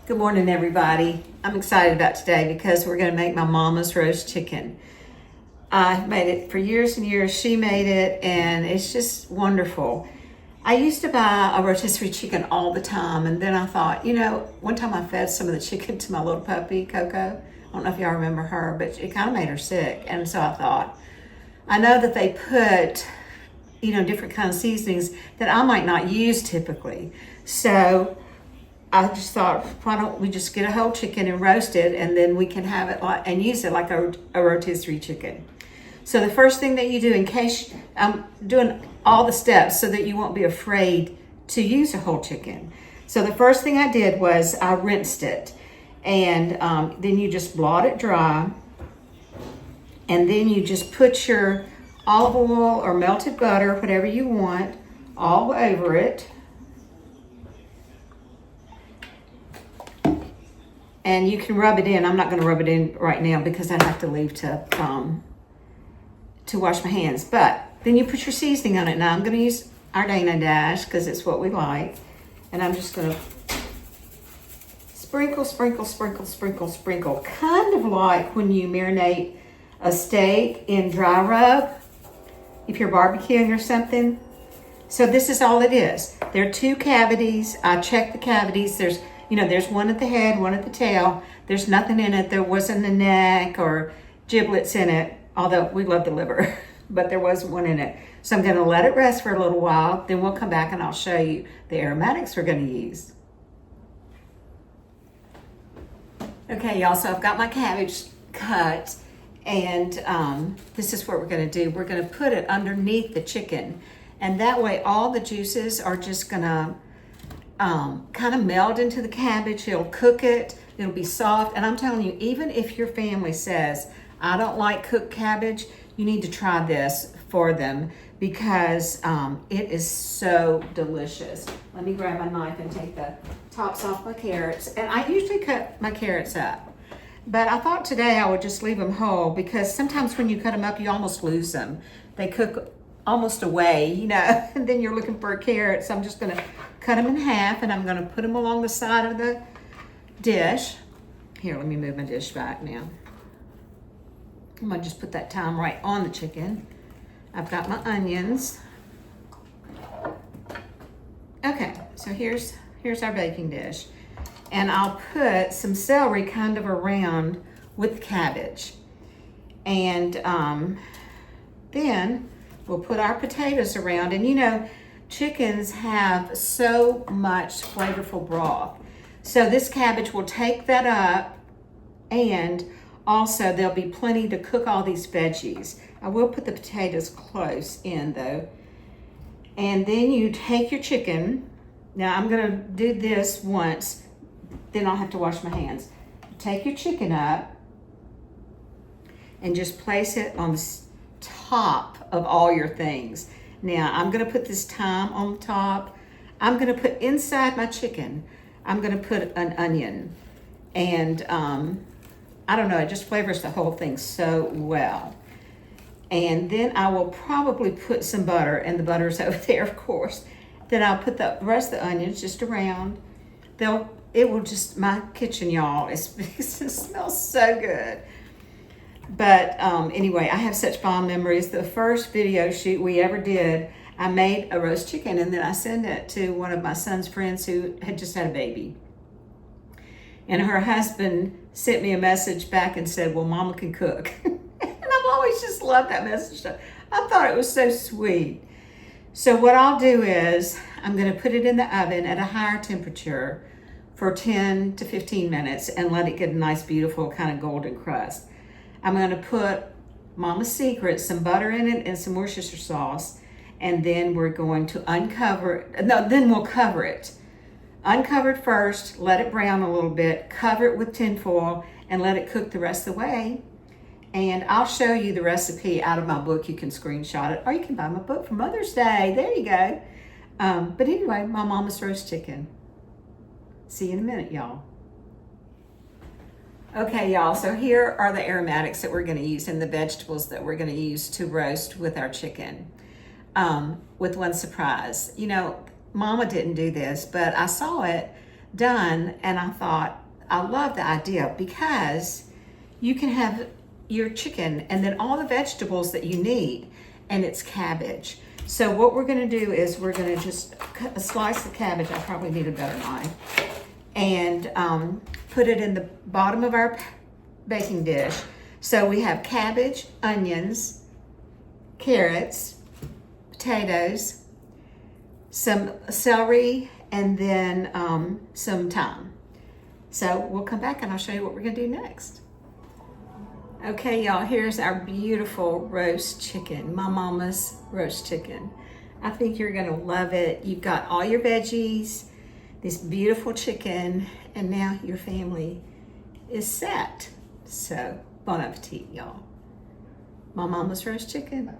Good morning, everybody. I'm excited about today because we're going to make my mama's roast chicken. I've made it for years and years. She made it, and it's just wonderful. I used to buy a rotisserie chicken all the time, and then I thought, one time I fed some of the chicken to my little puppy, Coco. I don't know if y'all remember her, but it kind of made her sick. And so I thought, I know that they put, different kind of seasonings that I might not use typically. So I just thought, why don't we just get a whole chicken and roast it, and then we can have it and use it like a rotisserie chicken. So the first thing that you do, in case I'm doing all the steps so that you won't be afraid to use a whole chicken. So the first thing I did was I rinsed it, and then you just blot it dry, and then you just put your olive oil or melted butter, whatever you want, all over it. And you can rub it in. I'm not going to rub it in right now because I have to leave to wash my hands. But then you put your seasoning on it. Now I'm going to use our Dana Dash because it's what we like. And I'm just going to sprinkle, sprinkle, sprinkle, sprinkle, sprinkle. Kind of like when you marinate a steak in dry rub, if you're barbecuing or something. So this is all it is. There are 2 cavities. I checked the cavities. There's one at the head, one at the tail. There's nothing in it. There wasn't a neck or giblets in it, although we love the liver, but there wasn't one in it. So I'm gonna let it rest for a little while, then we'll come back and I'll show you the aromatics we're gonna use. Okay, y'all, so I've got my cabbage cut, and this is what we're gonna do. We're gonna put it underneath the chicken, and that way all the juices are just gonna kind of meld into the cabbage. It'll cook it, it'll be soft. And I'm telling you, even if your family says, I don't like cooked cabbage, you need to try this for them because it is so delicious. Let me grab my knife and take the tops off my carrots. And I usually cut my carrots up, but I thought today I would just leave them whole because sometimes when you cut them up, you almost lose them. They cook almost away, and then you're looking for a carrot. So I'm just gonna cut them in half, and I'm gonna put them along the side of the dish. Here, let me move my dish back now. I'm gonna just put that thyme right on the chicken. I've got my onions. Okay, so here's our baking dish. And I'll put some celery kind of around with cabbage. And then we'll put our potatoes around. And chickens have so much flavorful broth. So this cabbage will take that up, and also there'll be plenty to cook all these veggies. I will put the potatoes close in though. And then you take your chicken. Now I'm gonna do this once, then I'll have to wash my hands. Take your chicken up and just place it on the top of all your things. Now I'm gonna put this thyme on the top. I'm gonna put inside my chicken, I'm gonna put an onion. And I don't know, it just flavors the whole thing so well. And then I will probably put some butter, and the butter's over there, of course. Then I'll put the rest of the onions just around. My kitchen, y'all, it smells so good. But anyway, I have such fond memories. The first video shoot we ever did, I made a roast chicken, and then I sent it to one of my son's friends who had just had a baby. And her husband sent me a message back and said, well, Mama can cook. And I've always just loved that message. I thought it was so sweet. So what I'll do is I'm gonna put it in the oven at a higher temperature for 10 to 15 minutes and let it get a nice, beautiful kind of golden crust. I'm gonna put Mama's Secret, some butter in it and some Worcestershire sauce, and then we're going to uncover it. No, then we'll cover it. Uncover it first, let it brown a little bit, cover it with tin foil, and let it cook the rest of the way. And I'll show you the recipe out of my book. You can screenshot it, or you can buy my book for Mother's Day. There you go. But anyway, my mama's roast chicken. See you in a minute, y'all. Okay, y'all, so here are the aromatics that we're gonna use and the vegetables that we're gonna use to roast with our chicken. With one surprise. Mama didn't do this, but I saw it done, and I thought, I love the idea because you can have your chicken and then all the vegetables that you need, and it's cabbage. So what we're gonna do is we're gonna just cut a slice of cabbage. I probably need a better knife. And put it in the bottom of our baking dish. So we have cabbage, onions, carrots, potatoes, some celery, and then some thyme. So we'll come back and I'll show you what we're gonna do next. Okay, y'all, here's our beautiful roast chicken, my mama's roast chicken. I think you're gonna love it. You've got all your veggies, this beautiful chicken, and now your family is set. So, bon appetit, y'all. My mama's roast chicken.